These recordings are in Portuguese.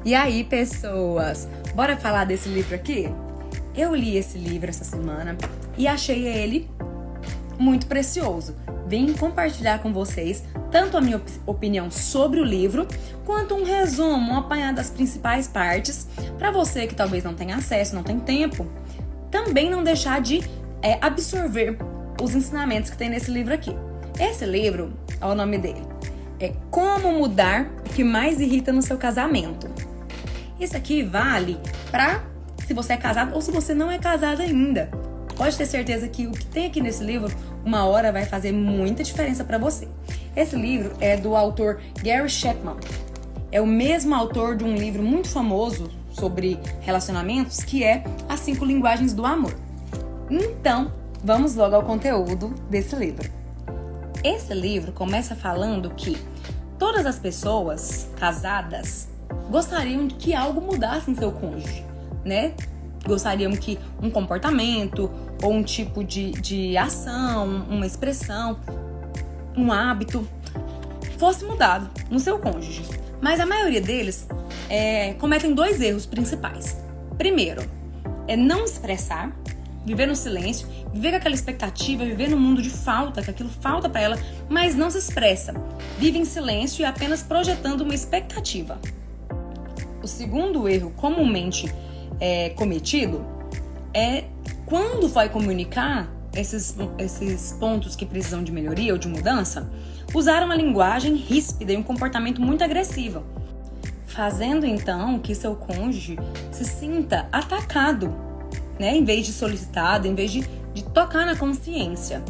E aí, pessoas, bora falar desse livro aqui? Eu li esse livro essa semana e achei ele muito precioso. Vim compartilhar com vocês tanto a minha opinião sobre o livro, quanto um resumo, um apanhado das principais partes, para você que talvez não tenha acesso, não tem tempo, também não deixar de absorver os ensinamentos que tem nesse livro aqui. Esse livro, olha o nome dele, é Como Mudar o que Mais Irrita no Seu Casamento. Isso aqui vale para se você é casado ou se você não é casado ainda. Pode ter certeza que o que tem aqui nesse livro, uma hora vai fazer muita diferença para você. Esse livro é do autor Gary Chapman. É o mesmo autor de um livro muito famoso sobre relacionamentos, que é As 5 Linguagens do Amor. Então, vamos logo ao conteúdo desse livro. Esse livro começa falando que todas as pessoas casadas gostariam que algo mudasse em seu cônjuge, né? Gostariam que um comportamento ou um tipo de ação, uma expressão, um hábito fosse mudado no seu cônjuge. Mas a maioria deles cometem 2 erros principais. Primeiro, é não expressar, viver no silêncio, viver com aquela expectativa, viver no mundo de falta, que aquilo falta para ela, mas não se expressa. Vive em silêncio e apenas projetando uma expectativa. O segundo erro comumente cometido é quando vai comunicar esses pontos que precisam de melhoria ou de mudança, usar uma linguagem ríspida e um comportamento muito agressivo, fazendo então que seu cônjuge se sinta atacado, né? Em vez de solicitado, em vez de tocar na consciência.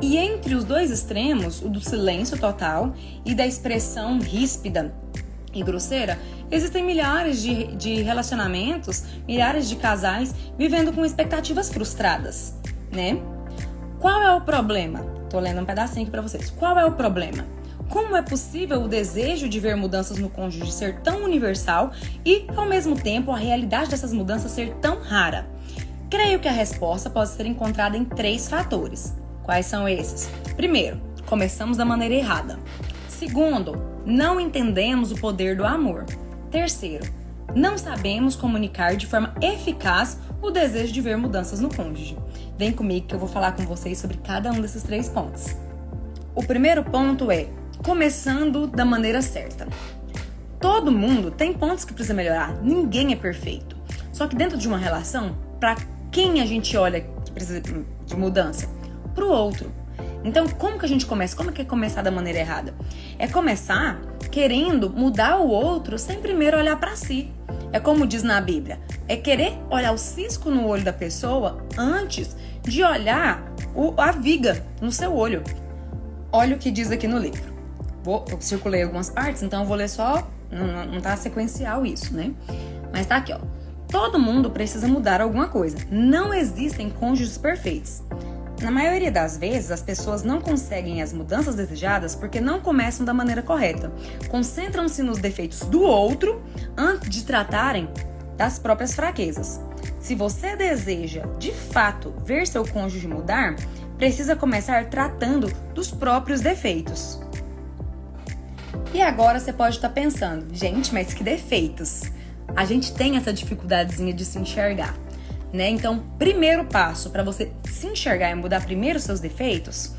E entre os 2 extremos, o do silêncio total e da expressão ríspida e grosseira, existem milhares de relacionamentos, milhares de casais vivendo com expectativas frustradas, né? Qual é o problema? Tô lendo um pedacinho aqui pra vocês. Qual é o problema? Como é possível o desejo de ver mudanças no cônjuge ser tão universal e, ao mesmo tempo, a realidade dessas mudanças ser tão rara? Creio que a resposta pode ser encontrada em 3 fatores. Quais são esses? Primeiro, começamos da maneira errada. Segundo, não entendemos o poder do amor. Terceiro, não sabemos comunicar de forma eficaz o desejo de ver mudanças no cônjuge. Vem comigo que eu vou falar com vocês sobre cada um desses 3 pontos. O primeiro ponto é começando da maneira certa. Todo mundo tem pontos que precisa melhorar, ninguém é perfeito. Só que dentro de uma relação, para quem a gente olha que precisa de mudança? Para o outro. Então, como que a gente começa? Como que é começar da maneira errada? É começar querendo mudar o outro sem primeiro olhar para si. É como diz na Bíblia, é querer olhar o cisco no olho da pessoa antes de olhar a viga no seu olho. Olha o que diz aqui no livro. Eu circulei algumas partes, então eu vou ler só, não tá sequencial isso, né? Mas tá aqui, ó. Todo mundo precisa mudar alguma coisa. Não existem cônjuges perfeitos. Na maioria das vezes, as pessoas não conseguem as mudanças desejadas porque não começam da maneira correta. Concentram-se nos defeitos do outro antes de tratarem das próprias fraquezas. Se você deseja, de fato, ver seu cônjuge mudar, precisa começar tratando dos próprios defeitos. E agora você pode estar pensando, gente, mas que defeitos? A gente tem essa dificuldadezinha de se enxergar, né? Então, primeiro passo para você se enxergar e mudar primeiro os seus defeitos,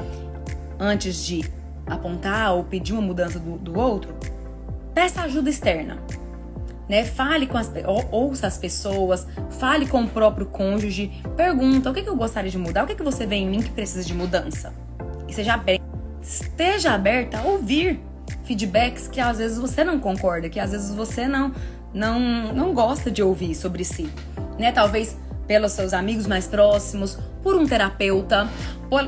antes de apontar ou pedir uma mudança do outro, peça ajuda externa, né? Fale com ouça as pessoas, fale com o próprio cônjuge, pergunta o que eu gostaria de mudar, o que você vê em mim que precisa de mudança. E esteja aberta a ouvir feedbacks que às vezes você não concorda, que às vezes você não gosta de ouvir sobre si, né? Talvez pelos seus amigos mais próximos, por um terapeuta,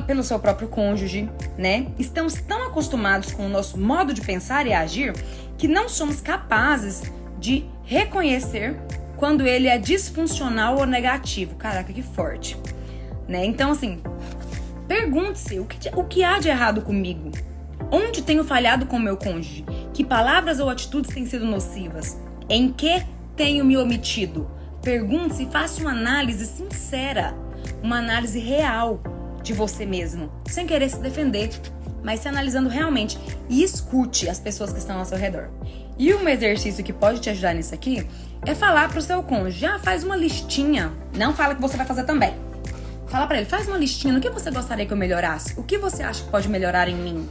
pelo seu próprio cônjuge, né? Estamos tão acostumados com o nosso modo de pensar e agir que não somos capazes de reconhecer quando ele é disfuncional ou negativo. Caraca, que forte, né? Então, assim, pergunte-se o que há de errado comigo? Onde tenho falhado com o meu cônjuge? Que palavras ou atitudes têm sido nocivas? Em que tenho me omitido? Pergunte-se e faça uma análise sincera, uma análise real de você mesmo, sem querer se defender, mas se analisando realmente, e escute as pessoas que estão ao seu redor. E um exercício que pode te ajudar nisso aqui é falar pro seu cônjuge, faz uma listinha. Não fala que você vai fazer também. Fala pra ele, faz uma listinha no que você gostaria que eu melhorasse. O que você acha que pode melhorar em mim?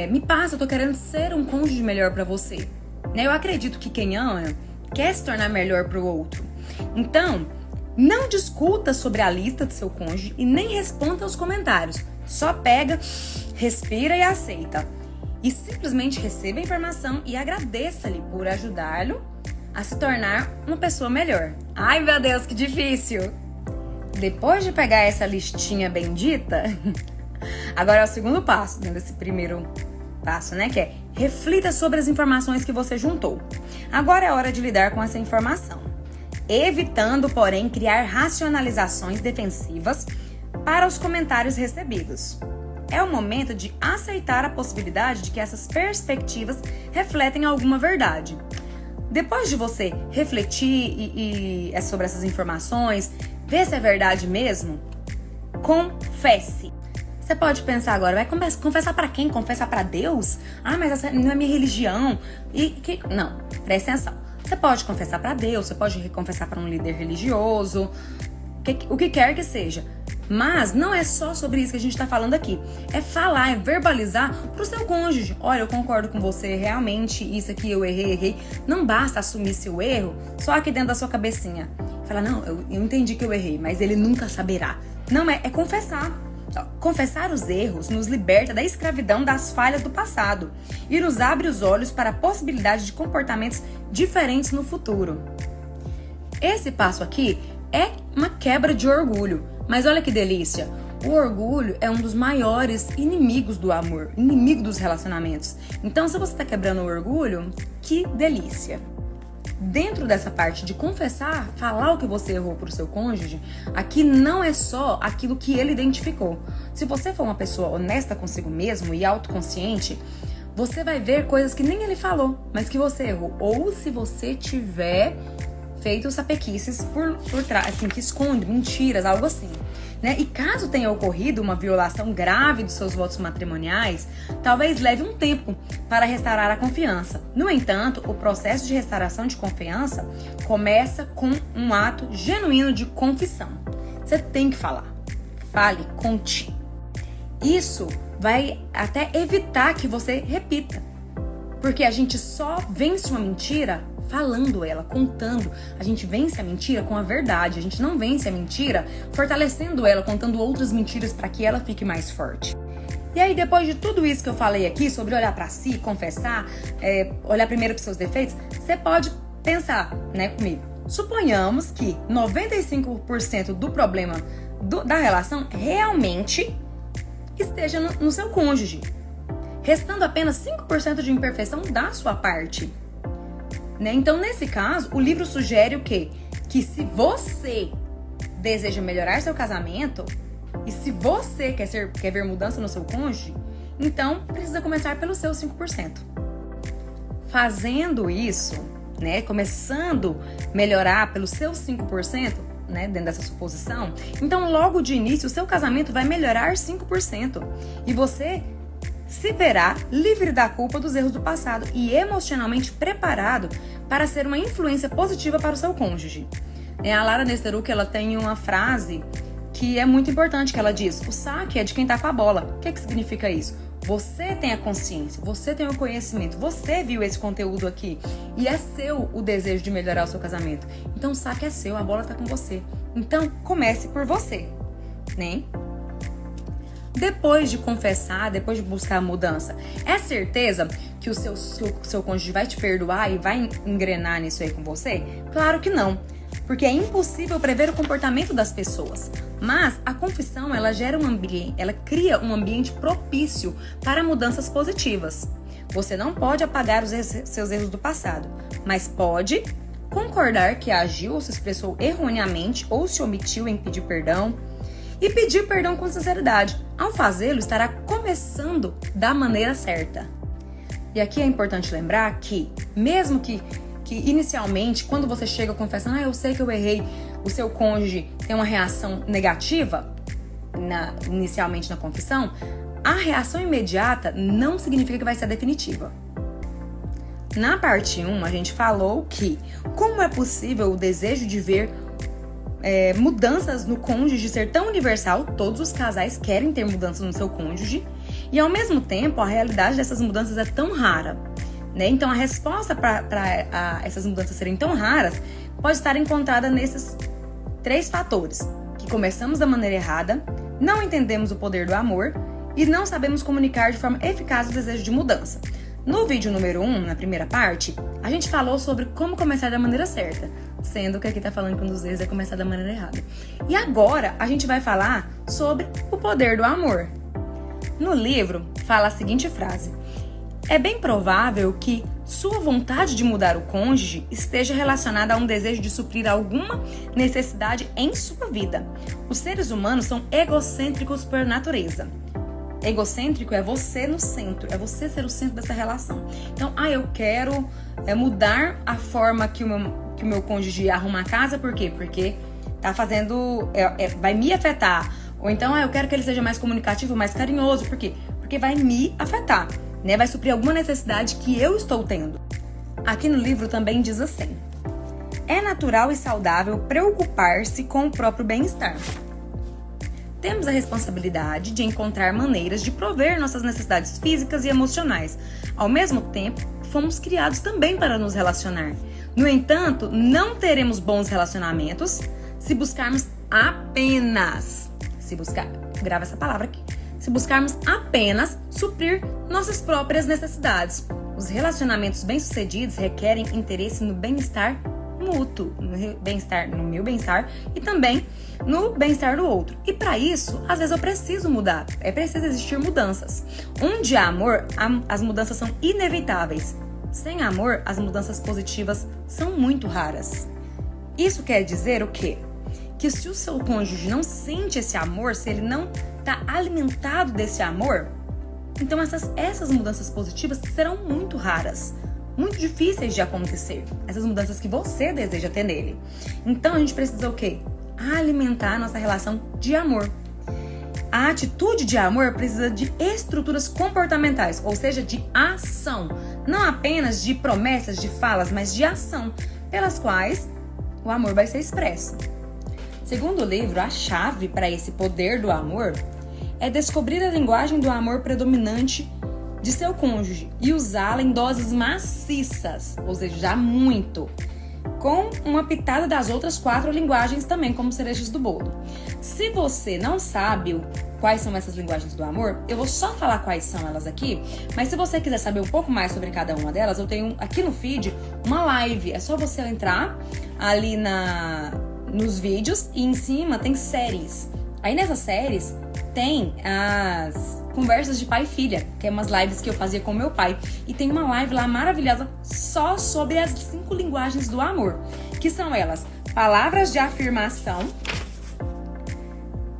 Me passa, eu tô querendo ser um cônjuge melhor pra você. Eu acredito que quem ama quer se tornar melhor pro outro. Então, não discuta sobre a lista do seu cônjuge e nem responda aos comentários. Só pega, respira e aceita. E simplesmente receba a informação e agradeça-lhe por ajudá-lo a se tornar uma pessoa melhor. Ai, meu Deus, que difícil! Depois de pegar essa listinha bendita, agora é o segundo passo, desse primeiro passo, que é reflita sobre as informações que você juntou. Agora é hora de lidar com essa informação, evitando, porém, criar racionalizações defensivas para os comentários recebidos. É o momento de aceitar a possibilidade de que essas perspectivas refletem alguma verdade. Depois de você refletir sobre essas informações, ver se é verdade mesmo, confesse. Você pode pensar agora, vai confessar pra quem? Confessar pra Deus? Mas essa não é minha religião. Não, presta atenção. Você pode confessar pra Deus, você pode confessar pra um líder religioso, o que quer que seja. Mas não é só sobre isso que a gente tá falando aqui. É falar, é verbalizar pro seu cônjuge. Olha, eu concordo com você, realmente isso aqui eu errei. Não basta assumir seu erro só aqui dentro da sua cabecinha. Falar, não, eu entendi que eu errei, mas ele nunca saberá. Não, é confessar. Confessar os erros nos liberta da escravidão das falhas do passado e nos abre os olhos para a possibilidade de comportamentos diferentes no futuro. Esse passo aqui é uma quebra de orgulho, mas olha que delícia! O orgulho é um dos maiores inimigos do amor, inimigo dos relacionamentos. Então, se você está quebrando o orgulho, que delícia! Dentro dessa parte de confessar, falar o que você errou pro seu cônjuge, aqui não é só aquilo que ele identificou. Se você for uma pessoa honesta consigo mesmo e autoconsciente, você vai ver coisas que nem ele falou, mas que você errou. Ou se você tiver feito sapequices por trás, assim, que esconde mentiras, algo assim. E caso tenha ocorrido uma violação grave dos seus votos matrimoniais, talvez leve um tempo para restaurar a confiança. No entanto, o processo de restauração de confiança começa com um ato genuíno de confissão. Você tem que falar. Fale, conte. Isso vai até evitar que você repita. Porque a gente só vence uma mentira falando ela, contando. A gente vence a mentira com a verdade. A gente não vence a mentira fortalecendo ela, contando outras mentiras para que ela fique mais forte. E aí, depois de tudo isso que eu falei aqui, sobre olhar para si, confessar, olhar primeiro para os seus defeitos, você pode pensar, comigo. Suponhamos que 95% do problema da relação realmente esteja no seu cônjuge, restando apenas 5% de imperfeição da sua parte. Então, nesse caso, o livro sugere o quê? Que se você deseja melhorar seu casamento e se você quer ver mudança no seu cônjuge, então precisa começar pelos seus 5%. Fazendo isso, começando a melhorar pelos seus 5%, dentro dessa suposição, então logo de início o seu casamento vai melhorar 5% e você se verá livre da culpa dos erros do passado e emocionalmente preparado para ser uma influência positiva para o seu cônjuge. A Lara Nesteruk, ela tem uma frase que é muito importante, que ela diz: o saque é de quem tá com a bola. O que significa isso? Você tem a consciência, você tem o conhecimento, você viu esse conteúdo aqui e é seu o desejo de melhorar o seu casamento. Então o saque é seu, a bola tá com você. Então comece por você, Depois de confessar, depois de buscar a mudança, é certeza que o seu cônjuge vai te perdoar e vai engrenar nisso aí com você? Claro que não, porque é impossível prever o comportamento das pessoas. Mas a confissão, ela cria um ambiente propício para mudanças positivas. Você não pode apagar os seus erros do passado, mas pode concordar que agiu ou se expressou erroneamente ou se omitiu em pedir perdão, e pedir perdão com sinceridade. Ao fazê-lo, estará começando da maneira certa. E aqui é importante lembrar que, mesmo que inicialmente, quando você chega confessando, eu sei que eu errei, o seu cônjuge tem uma reação negativa, inicialmente na confissão, a reação imediata não significa que vai ser definitiva. Na parte 1, a gente falou que como é possível o desejo de ver mudanças no cônjuge ser tão universal, todos os casais querem ter mudanças no seu cônjuge, e ao mesmo tempo a realidade dessas mudanças é tão rara, né? Então a resposta para essas mudanças serem tão raras pode estar encontrada nesses 3 fatores: que começamos da maneira errada, não entendemos o poder do amor e não sabemos comunicar de forma eficaz o desejo de mudança. No vídeo número 1, na primeira parte, a gente falou sobre como começar da maneira certa, sendo que aqui tá falando que um dos erros é começar da maneira errada. E agora a gente vai falar sobre o poder do amor. No livro, fala a seguinte frase: é bem provável que sua vontade de mudar o cônjuge esteja relacionada a um desejo de suprir alguma necessidade em sua vida. Os seres humanos são egocêntricos por natureza. Egocêntrico é você no centro, é você ser o centro dessa relação. Então, eu quero mudar a forma que o meu cônjuge arruma a casa, por quê? Porque tá fazendo, vai me afetar. Ou então, eu quero que ele seja mais comunicativo, mais carinhoso, por quê? Porque vai me afetar, né? Vai suprir alguma necessidade que eu estou tendo. Aqui no livro também diz assim: é natural e saudável preocupar-se com o próprio bem-estar. Temos a responsabilidade de encontrar maneiras de prover nossas necessidades físicas e emocionais. Ao mesmo tempo, fomos criados também para nos relacionar. No entanto, não teremos bons relacionamentos se buscarmos apenas, grava essa palavra aqui, se buscarmos apenas suprir nossas próprias necessidades. Os relacionamentos bem-sucedidos requerem interesse no bem-estar mútuo, no meu bem-estar e também no bem-estar do outro. E para isso, às vezes eu preciso mudar, preciso existir mudanças. Onde há amor, as mudanças são inevitáveis. Sem amor, as mudanças positivas são muito raras. Isso quer dizer o quê? Que se o seu cônjuge não sente esse amor, se ele não está alimentado desse amor, então essas mudanças positivas serão muito raras, muito difíceis de acontecer. Essas mudanças que você deseja ter nele. Então a gente precisa o quê? Alimentar a nossa relação de amor. A atitude de amor precisa de estruturas comportamentais, ou seja, de ação. Não apenas de promessas, de falas, mas de ação, pelas quais o amor vai ser expresso. Segundo o livro, a chave para esse poder do amor é descobrir a linguagem do amor predominante de seu cônjuge e usá-la em doses maciças, ou seja, já muito, com uma pitada das outras 4 linguagens também, como cerejas do bolo. Se você não sabe quais são essas linguagens do amor, eu vou só falar quais são elas aqui, mas se você quiser saber um pouco mais sobre cada uma delas, eu tenho aqui no feed uma live. É só você entrar ali nos vídeos e em cima tem séries. Aí nessas séries tem as conversas de pai e filha, que é umas lives que eu fazia com meu pai. E tem uma live lá maravilhosa só sobre as 5 linguagens do amor, que são elas: palavras de afirmação,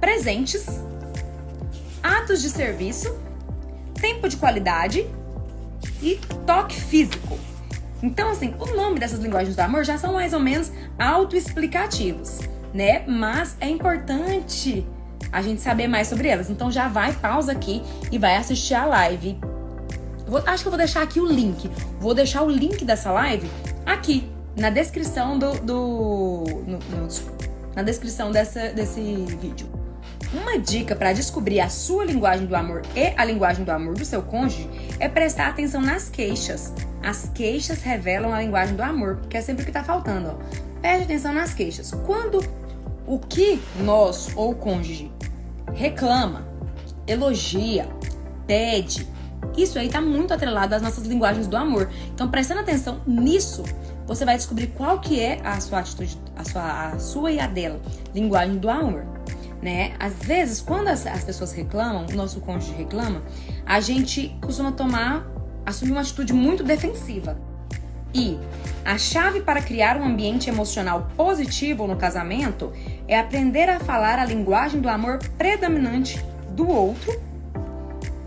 presentes, atos de serviço, tempo de qualidade e toque físico. Então, assim, o nome dessas linguagens do amor já são mais ou menos autoexplicativos, né? Mas é importante a gente saber mais sobre elas. Então já vai, pausa aqui e vai assistir a live. Acho que eu vou deixar aqui o link. Vou deixar o link dessa live aqui na descrição na descrição desse vídeo. Uma dica para descobrir a sua linguagem do amor e a linguagem do amor do seu cônjuge é prestar atenção nas queixas. As queixas revelam a linguagem do amor, que é sempre o que está faltando. Ó. Preste atenção nas queixas. Quando o que nós ou o cônjuge reclama, elogia, pede, isso aí tá muito atrelado às nossas linguagens do amor. Então, prestando atenção nisso, você vai descobrir qual que é a sua atitude, a sua e a dela, linguagem do amor, né? Às vezes, quando as pessoas reclamam, o nosso cônjuge reclama, a gente costuma assumir uma atitude muito defensiva. E a chave para criar um ambiente emocional positivo no casamento é aprender a falar a linguagem do amor predominante do outro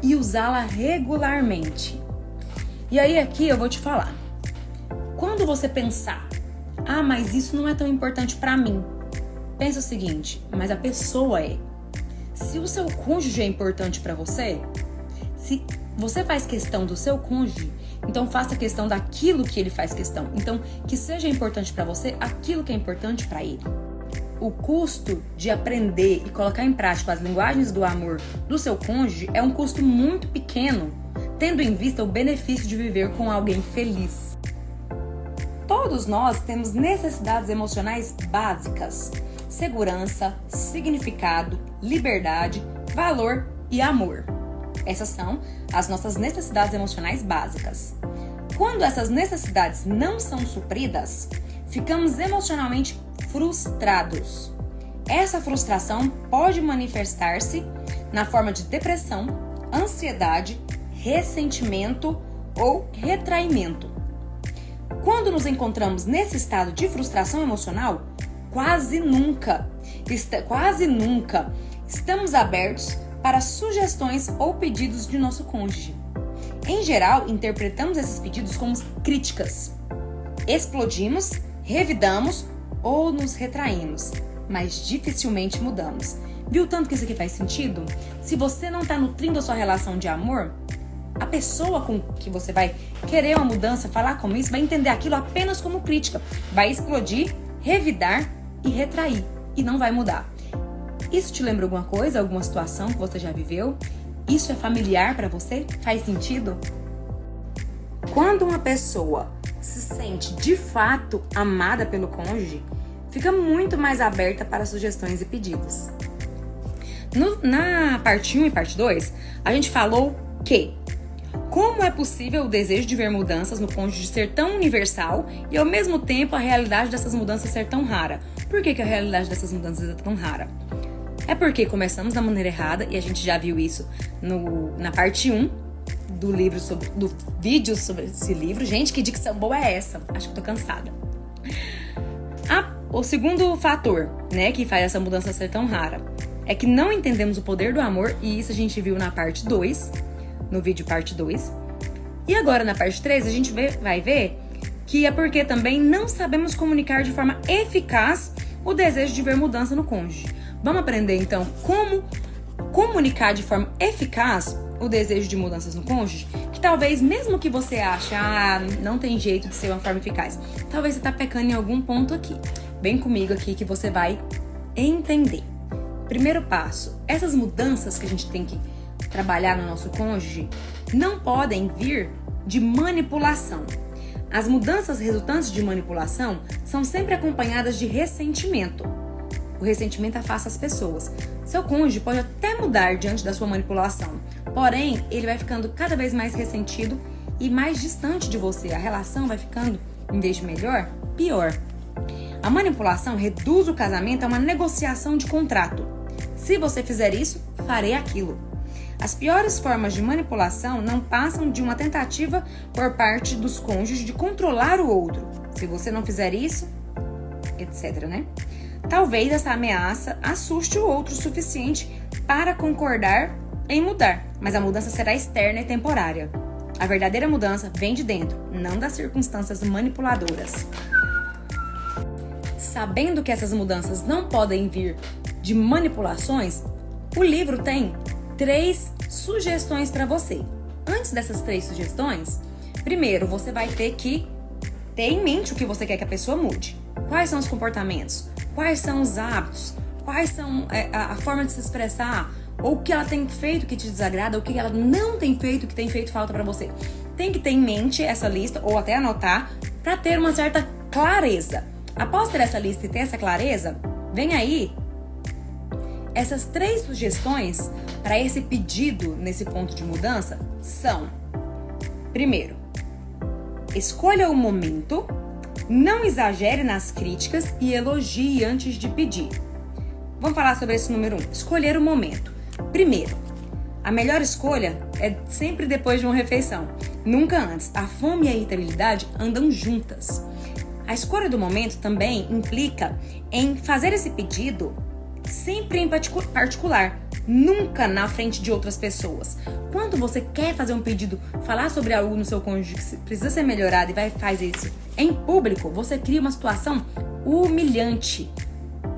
e usá-la regularmente. E aí aqui eu vou te falar. Quando você pensar, mas isso não é tão importante para mim. Pensa o seguinte, mas a pessoa é. Se o seu cônjuge é importante para você, se você faz questão do seu cônjuge, Então faça questão daquilo que ele faz questão. Então que seja importante para você aquilo que é importante para ele. O custo de aprender e colocar em prática as linguagens do amor do seu cônjuge é um custo muito pequeno, tendo em vista o benefício de viver com alguém feliz. Todos nós temos necessidades emocionais básicas: segurança, significado, liberdade, valor e amor. Essas são as nossas necessidades emocionais básicas. Quando essas necessidades não são supridas, ficamos emocionalmente frustrados. Essa frustração pode manifestar-se na forma de depressão, ansiedade, ressentimento ou retraimento. Quando nos encontramos nesse estado de frustração emocional, quase nunca estamos abertos para sugestões ou pedidos de nosso cônjuge. Em geral, interpretamos esses pedidos como críticas. Explodimos, revidamos ou nos retraímos, mas dificilmente mudamos. Viu tanto que isso aqui faz sentido? Se você não está nutrindo a sua relação de amor, a pessoa com que você vai querer uma mudança, falar como isso, vai entender aquilo apenas como crítica. Vai explodir, revidar e retrair, e não vai mudar. Isso te lembra alguma coisa, alguma situação que você já viveu? Isso é familiar para você? Faz sentido? Quando uma pessoa se sente de fato amada pelo cônjuge, fica muito mais aberta para sugestões e pedidos. Na parte 1 e parte 2, a gente falou que como é possível o desejo de ver mudanças no cônjuge ser tão universal e ao mesmo tempo a realidade dessas mudanças ser tão rara. Por que a realidade dessas mudanças é tão rara? É porque começamos da maneira errada e a gente já viu isso na parte 1 do vídeo sobre esse livro. Gente, que dicção boa é essa? Acho que tô cansada. O segundo fator, que faz essa mudança ser tão rara, é que não entendemos o poder do amor, e isso a gente viu na parte 2, no vídeo parte 2. E agora na parte 3 a gente vai ver que é porque também não sabemos comunicar de forma eficaz o desejo de ver mudança no cônjuge. Vamos aprender então como comunicar de forma eficaz o desejo de mudanças no cônjuge, que talvez mesmo que você ache, não tem jeito de ser uma forma eficaz, talvez você tá pecando em algum ponto aqui. Vem comigo aqui que você vai entender. Primeiro passo, essas mudanças que a gente tem que trabalhar no nosso cônjuge não podem vir de manipulação. As mudanças resultantes de manipulação são sempre acompanhadas de ressentimento. O ressentimento afasta as pessoas. Seu cônjuge pode até mudar diante da sua manipulação, porém, ele vai ficando cada vez mais ressentido e mais distante de você. A relação vai ficando, em vez de melhor, pior. A manipulação reduz o casamento a uma negociação de contrato. Se você fizer isso, farei aquilo. As piores formas de manipulação não passam de uma tentativa por parte dos cônjuges de controlar o outro. Se você não fizer isso, etc, Talvez essa ameaça assuste o outro o suficiente para concordar em mudar, mas a mudança será externa e temporária. A verdadeira mudança vem de dentro, não das circunstâncias manipuladoras. Sabendo que essas mudanças não podem vir de manipulações, o livro tem 3 sugestões para você. Antes dessas 3 sugestões, primeiro você vai ter que ter em mente o que você quer que a pessoa mude. Quais são os comportamentos? Quais são os hábitos? Quais são a forma de se expressar? Ou o que ela tem feito que te desagrada? Ou o que ela não tem feito que tem feito falta para você? Tem que ter em mente essa lista, ou até anotar, para ter uma certa clareza. Após ter essa lista e ter essa clareza, vem aí essas 3 sugestões para esse pedido nesse ponto de mudança são: primeiro, escolha o momento, não exagere nas críticas e elogie antes de pedir. Vamos falar sobre esse número 1, escolher o momento. Primeiro, a melhor escolha é sempre depois de uma refeição, nunca antes. A fome e a irritabilidade andam juntas. A escolha do momento também implica em fazer esse pedido sempre em particular, nunca na frente de outras pessoas. Quando você quer fazer um pedido, falar sobre algo no seu cônjuge que precisa ser melhorado e faz isso em público, você cria uma situação humilhante.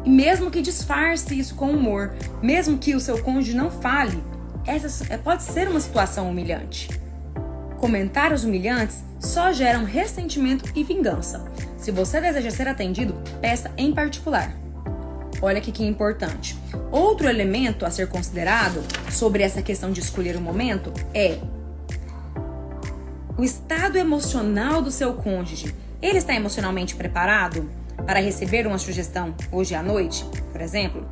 E mesmo que disfarce isso com humor, mesmo que o seu cônjuge não fale, essa pode ser uma situação humilhante. Comentários humilhantes só geram ressentimento e vingança. Se você deseja ser atendido, peça em particular. Olha aqui que importante. Outro elemento a ser considerado sobre essa questão de escolher o momento é o estado emocional do seu cônjuge. Ele está emocionalmente preparado para receber uma sugestão hoje à noite, por exemplo?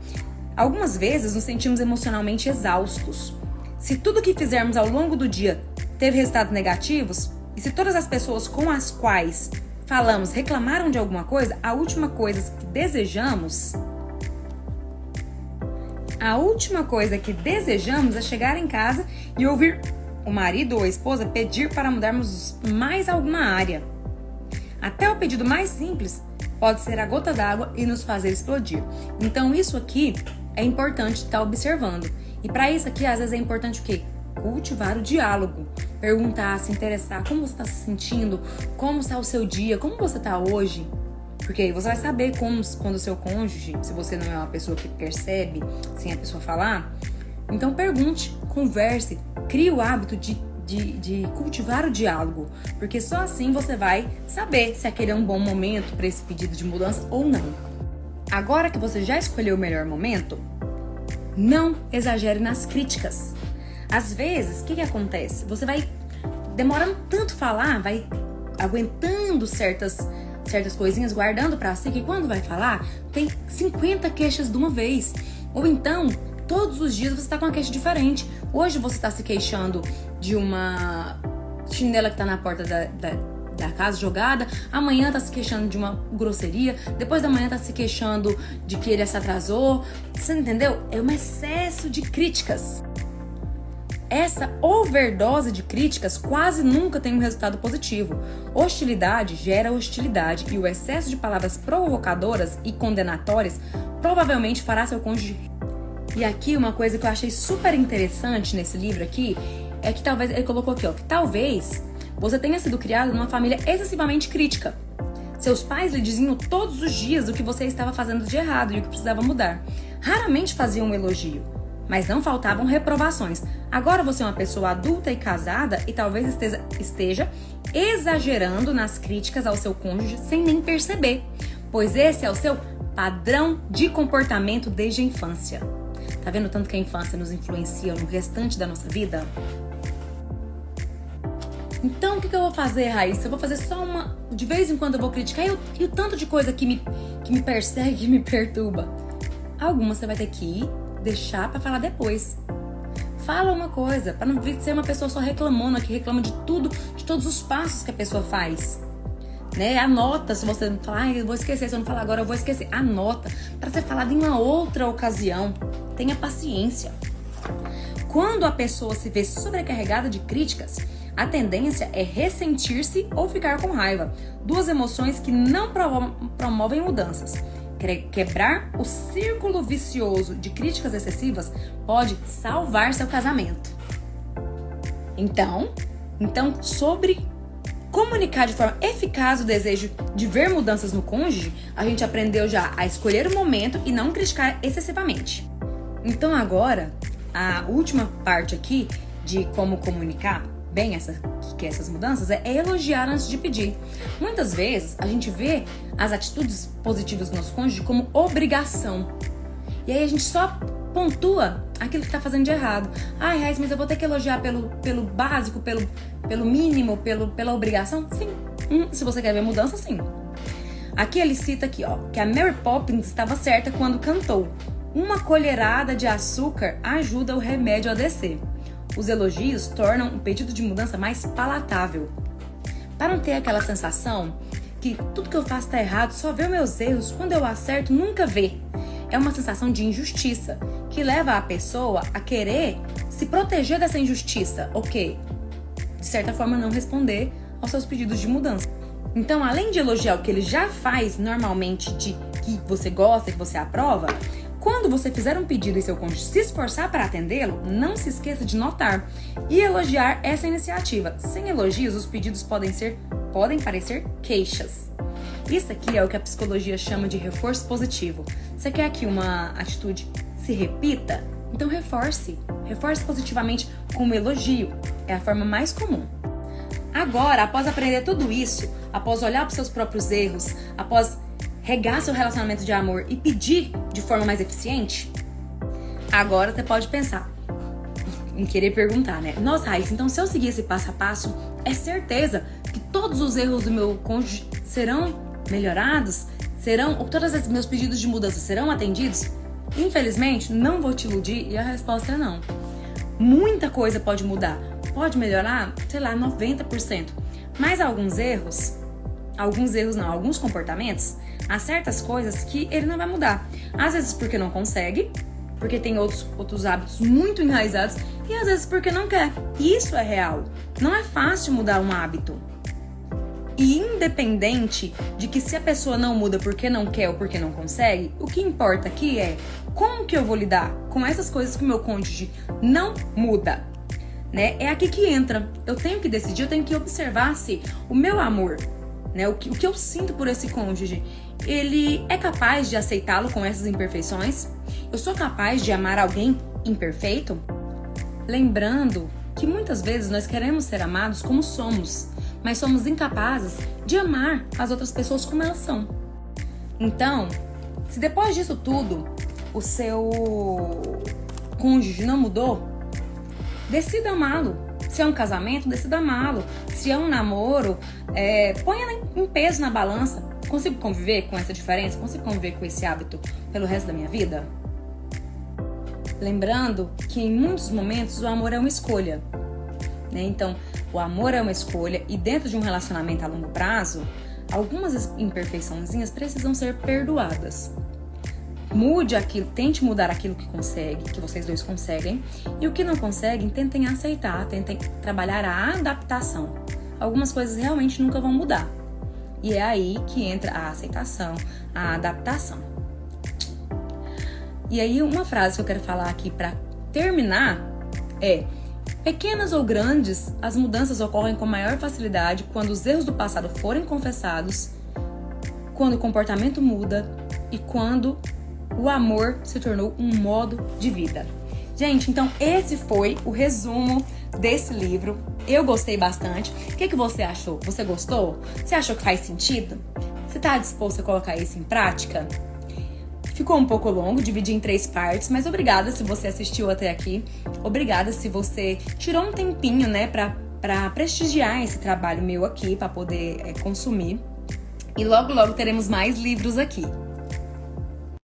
Algumas vezes nos sentimos emocionalmente exaustos. Se tudo que fizermos ao longo do dia teve resultados negativos, e se todas as pessoas com as quais falamos reclamaram de alguma coisa, a última coisa que desejamos é chegar em casa e ouvir o marido ou a esposa pedir para mudarmos mais alguma área. Até o pedido mais simples pode ser a gota d'água e nos fazer explodir. Então isso aqui é importante estar observando. E para isso aqui, às vezes é importante o quê? Cultivar o diálogo. Perguntar, se interessar, como você está se sentindo, como está o seu dia, como você está hoje. Porque aí você vai saber quando o seu cônjuge, se você não é uma pessoa que percebe sem a pessoa falar, então pergunte, converse, crie o hábito de cultivar o diálogo, porque só assim você vai saber se aquele é um bom momento para esse pedido de mudança ou não. Agora que você já escolheu o melhor momento, não exagere nas críticas. Às vezes, o que acontece? Você vai demorando tanto falar, vai aguentando certas coisinhas, guardando pra si, que quando vai falar, tem 50 queixas de uma vez. Ou então, todos os dias você tá com uma queixa diferente. Hoje você tá se queixando de uma chinela que tá na porta da casa jogada, amanhã tá se queixando de uma grosseria, depois da manhã tá se queixando de que ele se atrasou. Você entendeu? É um excesso de críticas. Essa overdose de críticas quase nunca tem um resultado positivo. Hostilidade gera hostilidade e o excesso de palavras provocadoras e condenatórias provavelmente fará seu cônjuge. E aqui uma coisa que eu achei super interessante nesse livro aqui é que talvez, ele colocou aqui, que talvez você tenha sido criado numa família excessivamente crítica. Seus pais lhe diziam todos os dias o que você estava fazendo de errado e o que precisava mudar. Raramente faziam um elogio, mas não faltavam reprovações. Agora você é uma pessoa adulta e casada e talvez esteja exagerando nas críticas ao seu cônjuge sem nem perceber, pois esse é o seu padrão de comportamento desde a infância. Tá vendo tanto que a infância nos influencia no restante da nossa vida? Então, o que eu vou fazer, Raíssa? Eu vou fazer só uma... De vez em quando eu vou criticar e o tanto de coisa que me persegue, que me perturba. Algumas você vai ter que deixar pra falar depois. Fala uma coisa, pra não ser uma pessoa só reclamando, que reclama de tudo, de todos os passos que a pessoa faz. Né? Anota, se você falar, eu vou esquecer, se eu não falar agora, eu vou esquecer. Anota, pra ser falado em uma outra ocasião. Tenha paciência. Quando a pessoa se vê sobrecarregada de críticas, a tendência é ressentir-se ou ficar com raiva. Duas emoções que não promovem mudanças. Quebrar o círculo vicioso de críticas excessivas pode salvar seu casamento. Então, sobre comunicar de forma eficaz o desejo de ver mudanças no cônjuge, a gente aprendeu já a escolher o momento e não criticar excessivamente. Então agora, a última parte aqui de como comunicar bem essas mudanças é elogiar antes de pedir. Muitas vezes a gente vê as atitudes positivas do nosso cônjuge como obrigação. E aí a gente só pontua aquilo que tá fazendo de errado. Ai, Raiz, mas eu vou ter que elogiar pelo básico, pelo mínimo, pela obrigação? Sim. Se você quer ver mudança, sim. Aqui ele cita aqui, que a Mary Poppins estava certa quando cantou: uma colherada de açúcar ajuda o remédio a descer. Os elogios tornam o pedido de mudança mais palatável. Para não ter aquela sensação que tudo que eu faço está errado, só vê meus erros, quando eu acerto, nunca vê. É uma sensação de injustiça, que leva a pessoa a querer se proteger dessa injustiça, ok? De certa forma, não responder aos seus pedidos de mudança. Então, além de elogiar o que ele já faz normalmente, que você gosta, que você aprova, quando você fizer um pedido e seu cônjuge se esforçar para atendê-lo, não se esqueça de notar e elogiar essa iniciativa. Sem elogios, os pedidos podem parecer queixas. Isso aqui é o que a psicologia chama de reforço positivo. Você quer que uma atitude se repita? Então reforce positivamente com um elogio. É a forma mais comum. Agora, após aprender tudo isso, após olhar para os seus próprios erros, após regar seu relacionamento de amor e pedir de forma mais eficiente, agora você pode pensar em querer perguntar, né? Nossa, Raíssa, então se eu seguir esse passo a passo, é certeza que todos os erros do meu cônjuge serão melhorados? Ou todos os meus pedidos de mudança serão atendidos? Infelizmente, não vou te iludir e a resposta é não. Muita coisa pode mudar. Pode melhorar, sei lá, 90%. Mas alguns comportamentos, há certas coisas que ele não vai mudar. Às vezes porque não consegue, porque tem outros hábitos muito enraizados, e às vezes porque não quer. E isso é real. Não é fácil mudar um hábito. E independente de que se a pessoa não muda porque não quer ou porque não consegue, o que importa aqui é como que eu vou lidar com essas coisas que o meu cônjuge não muda, né? É aqui que entra. Eu tenho que decidir, eu tenho que observar se o meu amor, né, o que eu sinto por esse cônjuge, ele é capaz de aceitá-lo com essas imperfeições? Eu sou capaz de amar alguém imperfeito? Lembrando que muitas vezes nós queremos ser amados como somos, mas somos incapazes de amar as outras pessoas como elas são. Então, se depois disso tudo o seu cônjuge não mudou, decida amá-lo. Se é um casamento, decida amá-lo. Se é um namoro, ponha em peso na balança. Consigo conviver com essa diferença? Consigo conviver com esse hábito pelo resto da minha vida? Lembrando que em muitos momentos o amor é uma escolha, né? Então, o amor é uma escolha e dentro de um relacionamento a longo prazo, algumas imperfeiçõezinhas precisam ser perdoadas. Mude aquilo, tente mudar aquilo que consegue, que vocês dois conseguem, e o que não conseguem, tentem aceitar, tentem trabalhar a adaptação. Algumas coisas realmente nunca vão mudar. E é aí que entra a aceitação, a adaptação. E aí uma frase que eu quero falar aqui para terminar é: pequenas ou grandes, as mudanças ocorrem com maior facilidade quando os erros do passado forem confessados, quando o comportamento muda e quando o amor se tornou um modo de vida. Gente, então esse foi o resumo desse livro. Eu gostei bastante. O que você achou? Você gostou? Você achou que faz sentido? Você está disposto a colocar isso em prática? Ficou um pouco longo, dividi em 3 partes, mas obrigada se você assistiu até aqui. Obrigada se você tirou um tempinho, né, para prestigiar esse trabalho meu aqui, para poder consumir. E logo, logo teremos mais livros aqui.